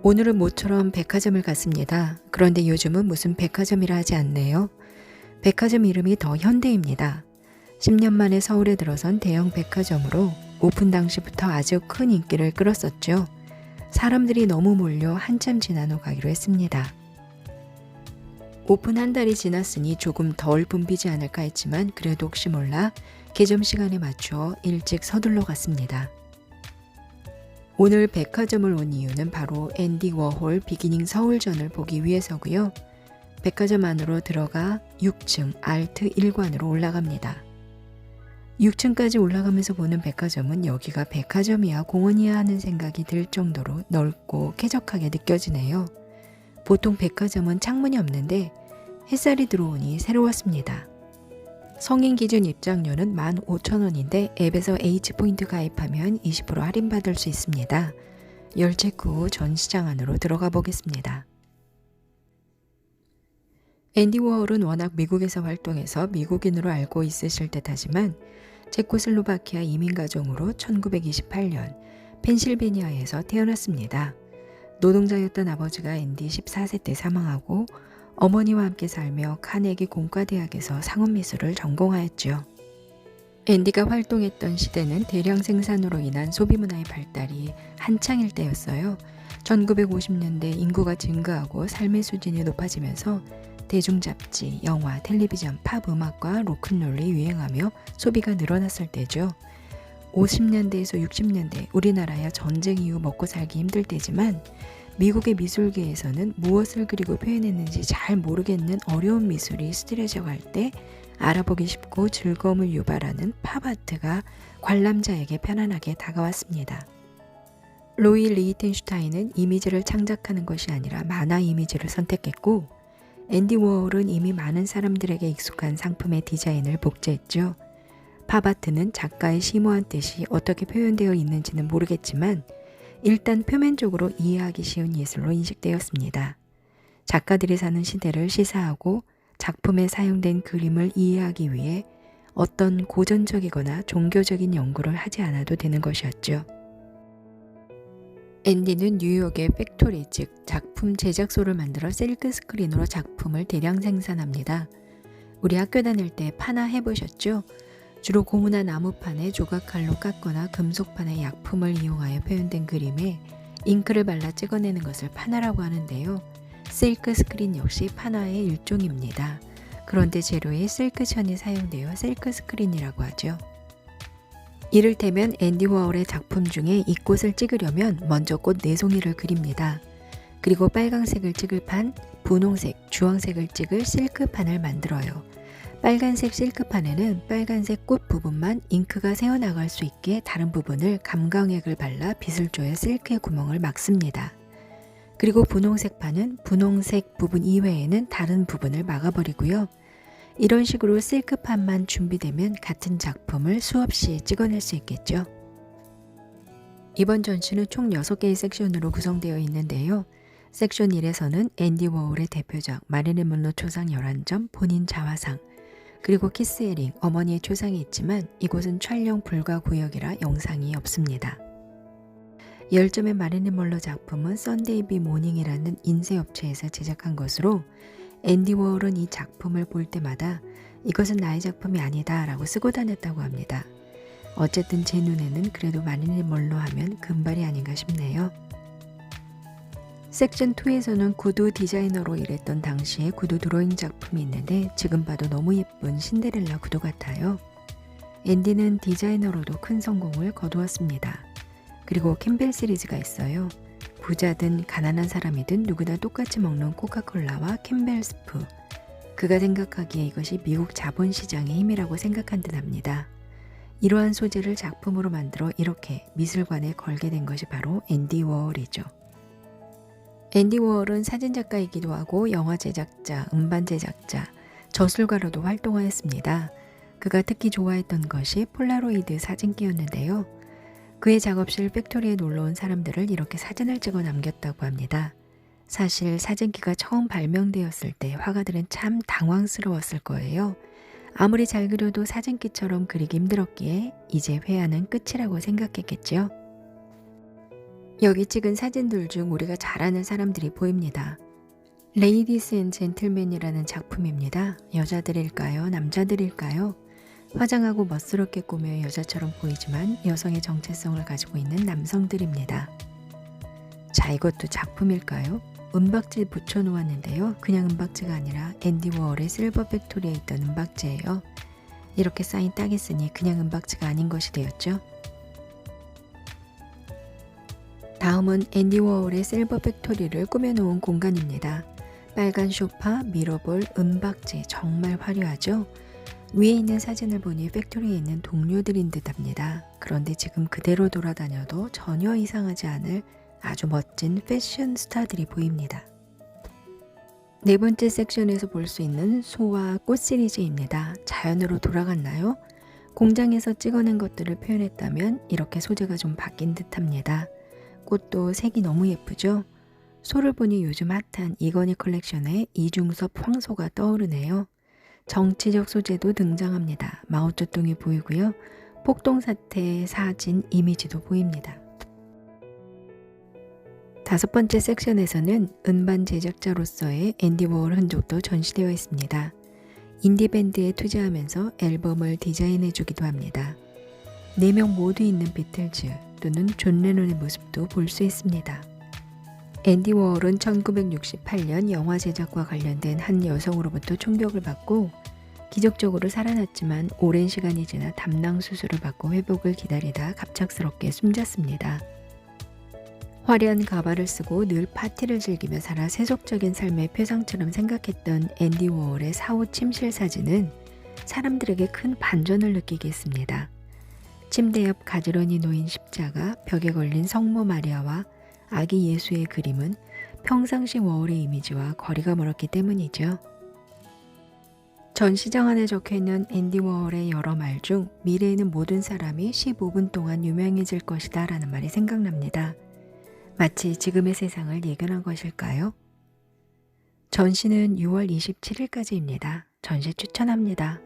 오늘은 모처럼 백화점을 갔습니다. 그런데 요즘은 무슨 백화점이라 하지 않네요. 백화점 이름이 더 현대입니다. 10년 만에 서울에 들어선 대형 백화점으로 오픈 당시부터 아주 큰 인기를 끌었었죠. 사람들이 너무 몰려 한참 지난 후 가기로 했습니다. 오픈 한 달이 지났으니 조금 덜 붐비지 않을까 했지만 그래도 혹시 몰라 개점 시간에 맞추어 일찍 서둘러 갔습니다. 오늘 백화점을 온 이유는 바로 앤디 워홀 비기닝 서울전을 보기 위해서고요. 백화점 안으로 들어가 6층 알트 1관으로 올라갑니다. 6층까지 올라가면서 보는 백화점은 여기가 백화점이야 공원이야 하는 생각이 들 정도로 넓고 쾌적하게 느껴지네요. 보통 백화점은 창문이 없는데 햇살이 들어오니 새로웠습니다. 성인 기준 입장료는 15,000원인데 앱에서 H포인트 가입하면 20% 할인받을 수 있습니다. 열체크 후 전 시장 안으로 들어가 보겠습니다. 앤디 워홀은 워낙 미국에서 활동해서 미국인으로 알고 있으실 듯하지만 체코슬로바키아 이민가정으로 1928년 펜실베니아에서 태어났습니다. 노동자였던 아버지가 앤디 14세 때 사망하고 어머니와 함께 살며 카네기 공과대학에서 상업미술을 전공하였죠. 앤디가 활동했던 시대는 대량 생산으로 인한 소비문화의 발달이 한창일 때였어요. 1950년대 인구가 증가하고 삶의 수준이 높아지면서 대중잡지, 영화, 텔레비전, 팝 음악과 로큰롤이 유행하며 소비가 늘어났을 때죠. 50년대에서 60년대 우리나라야 전쟁 이후 먹고 살기 힘들 때지만 미국의 미술계에서는 무엇을 그리고 표현했는지 잘 모르겠는 어려운 미술이 스트레져 갈 때 알아보기 쉽고 즐거움을 유발하는 팝아트가 관람자에게 편안하게 다가왔습니다. 로이 리히텐슈타인은 이미지를 창작하는 것이 아니라 만화 이미지를 선택했고 앤디 워홀은 이미 많은 사람들에게 익숙한 상품의 디자인을 복제했죠. 팝아트는 작가의 심오한 뜻이 어떻게 표현되어 있는지는 모르겠지만 일단 표면적으로 이해하기 쉬운 예술로 인식되었습니다. 작가들이 사는 시대를 시사하고 작품에 사용된 그림을 이해하기 위해 어떤 고전적이거나 종교적인 연구를 하지 않아도 되는 것이었죠. 앤디는 뉴욕의 팩토리 즉 작품 제작소를 만들어 실크 스크린으로 작품을 대량 생산합니다. 우리 학교 다닐 때 파나 해보셨죠? 주로 고무나 나무판에 조각칼로 깎거나 금속판에 약품을 이용하여 표현된 그림에 잉크를 발라 찍어내는 것을 파나라고 하는데요. 실크 스크린 역시 파나의 일종입니다. 그런데 재료에 실크천이 사용되어 실크 스크린이라고 하죠. 이를테면 앤디 워홀의 작품 중에 이 꽃을 찍으려면 먼저 꽃 4송이를 그립니다. 그리고 빨강색을 찍을 판, 분홍색, 주황색을 찍을 실크판을 만들어요. 빨간색 실크판에는 빨간색 꽃 부분만 잉크가 새어나갈 수 있게 다른 부분을 감광액을 발라 빗을 조여 실크의 구멍을 막습니다. 그리고 분홍색 판은 분홍색 부분 이외에는 다른 부분을 막아버리고요. 이런 식으로 실크판만 준비되면 같은 작품을 수없이 찍어낼 수 있겠죠. 이번 전시는 총 6개의 섹션으로 구성되어 있는데요. 섹션 1에서는 앤디 워홀의 대표작 마릴린 먼로 초상 11점, 본인 자화상, 그리고 키스 에링, 어머니의 초상이 있지만 이곳은 촬영 불가 구역이라 영상이 없습니다. 10점의 마릴린 먼로 작품은 썬데이 모닝이라는 인쇄업체에서 제작한 것으로 앤디 워홀은 이 작품을 볼 때마다 이것은 나의 작품이 아니다 라고 쓰고 다녔다고 합니다. 어쨌든 제 눈에는 그래도 마릴린 먼로 하면 금발이 아닌가 싶네요. 섹션 2에서는 구두 디자이너로 일했던 당시의 구두 드로잉 작품이 있는데 지금 봐도 너무 예쁜 신데렐라 구두 같아요. 앤디는 디자이너로도 큰 성공을 거두었습니다. 그리고 캠벨 시리즈가 있어요. 부자든 가난한 사람이든 누구나 똑같이 먹는 코카콜라와 캠벨 스프. 그가 생각하기에 이것이 미국 자본시장의 힘이라고 생각한 듯 합니다. 이러한 소재를 작품으로 만들어 이렇게 미술관에 걸게 된 것이 바로 앤디 워홀이죠. 앤디 워홀은 사진작가이기도 하고 영화 제작자, 음반 제작자, 저술가로도 활동하였습니다. 그가 특히 좋아했던 것이 폴라로이드 사진기였는데요. 그의 작업실 팩토리에 놀러온 사람들을 이렇게 사진을 찍어 남겼다고 합니다. 사실 사진기가 처음 발명되었을 때 화가들은 참 당황스러웠을 거예요. 아무리 잘 그려도 사진기처럼 그리기 힘들었기에 이제 회화는 끝이라고 생각했겠죠. 여기 찍은 사진들 중 우리가 잘 아는 사람들이 보입니다. 레이디스 앤 젠틀맨이라는 작품입니다. 여자들일까요? 남자들일까요? 화장하고 멋스럽게 꾸며 여자처럼 보이지만 여성의 정체성을 가지고 있는 남성들입니다. 자, 이것도 작품일까요? 은박지 붙여놓았는데요. 그냥 은박지가 아니라 앤디 워홀의 실버 팩토리에 있던 은박지예요. 이렇게 사인 딱 했으니 그냥 은박지가 아닌 것이 되었죠. 다음은 앤디 워홀의 실버 팩토리를 꾸며놓은 공간입니다. 빨간 소파, 미러볼, 은박지 정말 화려하죠? 위에 있는 사진을 보니 팩토리에 있는 동료들인 듯합니다. 그런데 지금 그대로 돌아다녀도 전혀 이상하지 않을 아주 멋진 패션 스타들이 보입니다. 네 번째 섹션에서 볼 수 있는 소와 꽃 시리즈입니다. 자연으로 돌아갔나요? 공장에서 찍어낸 것들을 표현했다면 이렇게 소재가 좀 바뀐 듯합니다. 꽃도 색이 너무 예쁘죠? 소를 보니 요즘 핫한 이건희 컬렉션의 이중섭 황소가 떠오르네요. 정치적 소재도 등장합니다. 마오쩌둥이 보이고요. 폭동사태의 사진, 이미지도 보입니다. 다섯 번째 섹션에서는 음반 제작자로서의 앤디 워홀 흔적도 전시되어 있습니다. 인디밴드에 투자하면서 앨범을 디자인해주기도 합니다. 4명 모두 있는 비틀즈 또는 존 레논의 모습도 볼 수 있습니다. 앤디 워홀은 1968년 영화 제작과 관련된 한 여성으로부터 총격을 받고 기적적으로 살아났지만 오랜 시간이 지나 담낭 수술을 받고 회복을 기다리다 갑작스럽게 숨졌습니다. 화려한 가발을 쓰고 늘 파티를 즐기며 살아 세속적인 삶의 표상처럼 생각했던 앤디 워홀의 사후 침실 사진은 사람들에게 큰 반전을 느끼게 했습니다. 침대 옆 가지런히 놓인 십자가, 벽에 걸린 성모 마리아와 아기 예수의 그림은 평상시 워홀의 이미지와 거리가 멀었기 때문이죠. 전시장 안에 적혀있는 앤디 워홀의 여러 말 중 미래에는 모든 사람이 15분 동안 유명해질 것이다 라는 말이 생각납니다. 마치 지금의 세상을 예견한 것일까요? 전시는 6월 27일까지입니다. 전시 추천합니다.